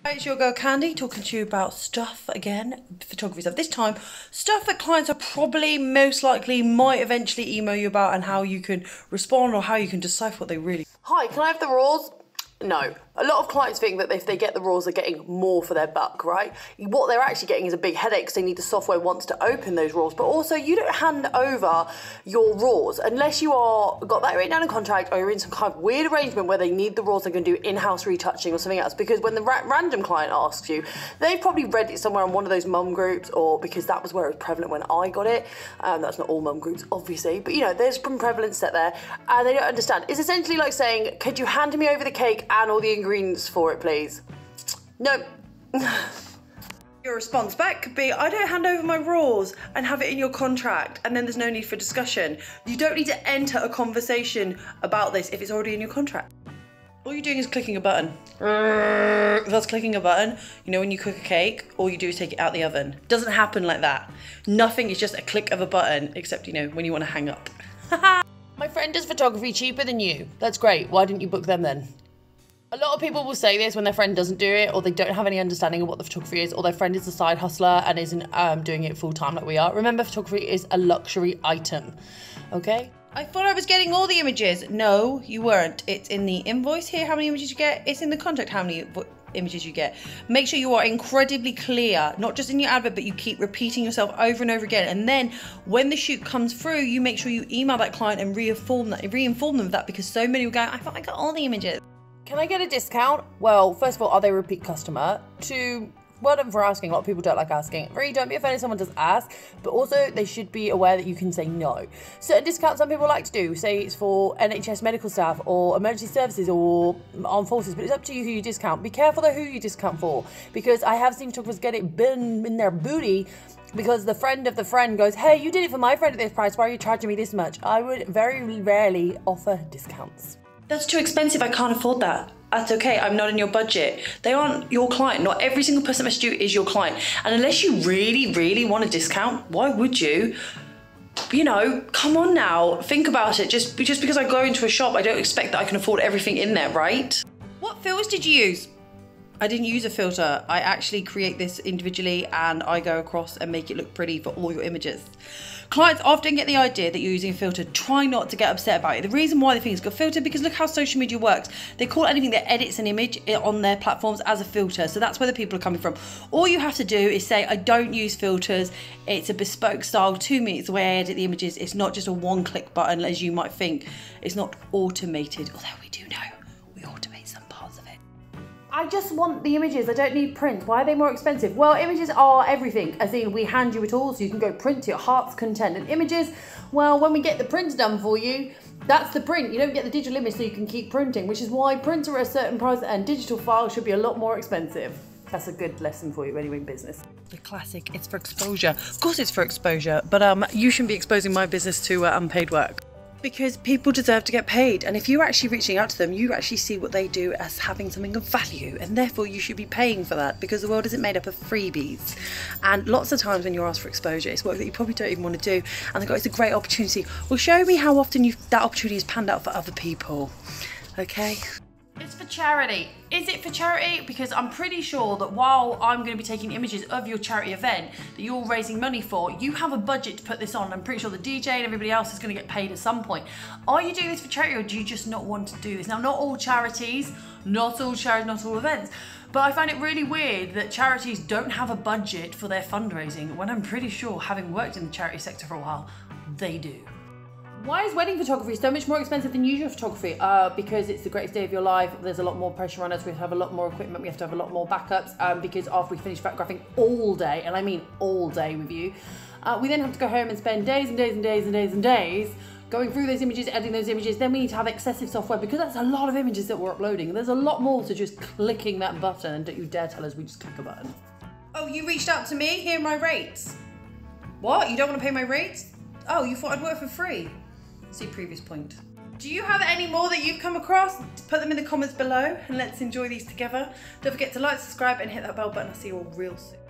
Hi, it's your girl Khandie talking to you about stuff again, photography stuff. This time, stuff that clients are probably most likely might eventually email you about and how you can respond or how you can decipher what they really. Hi, can I have the raws? No. A lot of clients think that if they get the raws, they're getting more for their buck, right? What they're actually getting is a big headache because they need the software once to open those raws. But also, you don't hand over your raws unless you are got that written down in contract or you're in some kind of weird arrangement where they need the raws, they're going to do in-house retouching or something else. Because when the random client asks you, they've probably read it somewhere on one of those mum groups, or because that was where it was prevalent when I got it. That's not all mum groups, obviously, but you know, there's some prevalence set there, and they don't understand. It's essentially like saying, could you hand me over the cake and all the ingredients for it, please? No. Your response back could be, I don't hand over my raws and have it in your contract, and then there's no need for discussion. You don't need to enter a conversation about this if it's already in your contract. All you're doing is clicking a button. That's clicking a button. You know when you cook a cake, all you do is take it out the oven. It doesn't happen like that. Nothing is just a click of a button, except, you know, when you want to hang up. My friend does photography cheaper than you. That's great. Why didn't you book them then? A lot of people will say this when their friend doesn't do it, or they don't have any understanding of what the photography is, or their friend is a side hustler and isn't doing it full time like we are. Remember, photography is a luxury item, okay? I thought I was getting all the images. No, you weren't. It's in the invoice here how many images you get. It's in the contract how many images you get. Make sure you are incredibly clear, not just in your advert, but you keep repeating yourself over and over again. And then when the shoot comes through, you make sure you email that client and reinform them of that, because so many will go, I thought I got all the images. Can I get a discount? Well, first of all, are they a repeat customer? 2, well done for asking. A lot of people don't like asking. 3, don't be offended if someone does ask, but also they should be aware that you can say no. Certain discounts some people like to do, say it's for NHS medical staff or emergency services or armed forces, but it's up to you who you discount. Be careful though who you discount for, because I have seen photographers get it in their booty because the friend of the friend goes, hey, you did it for my friend at this price, why are you charging me this much? I would very rarely offer discounts. That's too expensive, I can't afford that. That's okay, I'm not in your budget. They aren't your client. Not every single person that messaged you is your client. And unless you really, really want a discount, why would you? You know, come on now, think about it. Just because I go into a shop, I don't expect that I can afford everything in there, right? What filters did you use? I didn't use a filter. I actually create this individually and I go across and make it look pretty for all your images. Clients often get the idea that you're using a filter. Try not to get upset about it. The reason why they think it's got a filter, because look how social media works. They call anything that edits an image on their platforms as a filter. So that's where the people are coming from. All you have to do is say, I don't use filters. It's a bespoke style to me. It's the way I edit the images. It's not just a one-click button as you might think. It's not automated, although we do know we automate some parts of it. I just want the images, I don't need print. Why are they more expensive? Well, images are everything, as in we hand you it all so you can go print to your heart's content. And images, well, when we get the prints done for you, that's the print. You don't get the digital image so you can keep printing, which is why prints are at a certain price and digital files should be a lot more expensive. That's a good lesson for you anyway in business. The classic, it's for exposure. Of course it's for exposure, but you shouldn't be exposing my business to unpaid work. Because people deserve to get paid, and if you're actually reaching out to them, you actually see what they do as having something of value, and therefore you should be paying for that, because the world isn't made up of freebies. And lots of times when you're asked for exposure, it's work that you probably don't even want to do, and they go, it's a great opportunity. Well, show me how often that opportunity has panned out for other people, okay? It's for charity. Is it for charity? Because I'm pretty sure that while I'm going to be taking images of your charity event that you're raising money for, you have a budget to put this on. I'm pretty sure the DJ and everybody else is going to get paid at some point. Are you doing this for charity, or do you just not want to do this? Now, not all charities, not all events, but I find it really weird that charities don't have a budget for their fundraising when I'm pretty sure, having worked in the charity sector for a while, they do. Why is wedding photography so much more expensive than usual photography? Because it's the greatest day of your life. There's a lot more pressure on us. We have to have a lot more equipment. We have to have a lot more backups. Because after we finish photographing all day, and I mean all day with you, we then have to go home and spend days and days and days and days and days going through those images, editing those images. Then we need to have excessive software, because that's a lot of images that we're uploading. There's a lot more to just clicking that button. And don't you dare tell us we just click a button. Oh, you reached out to me? Here are my rates. What? You don't want to pay my rates? Oh, you thought I'd work for free? See previous point. Do you have any more that you've come across? Put them in the comments below and let's enjoy these together. Don't forget to like, subscribe and hit that bell button. I'll see you all real soon.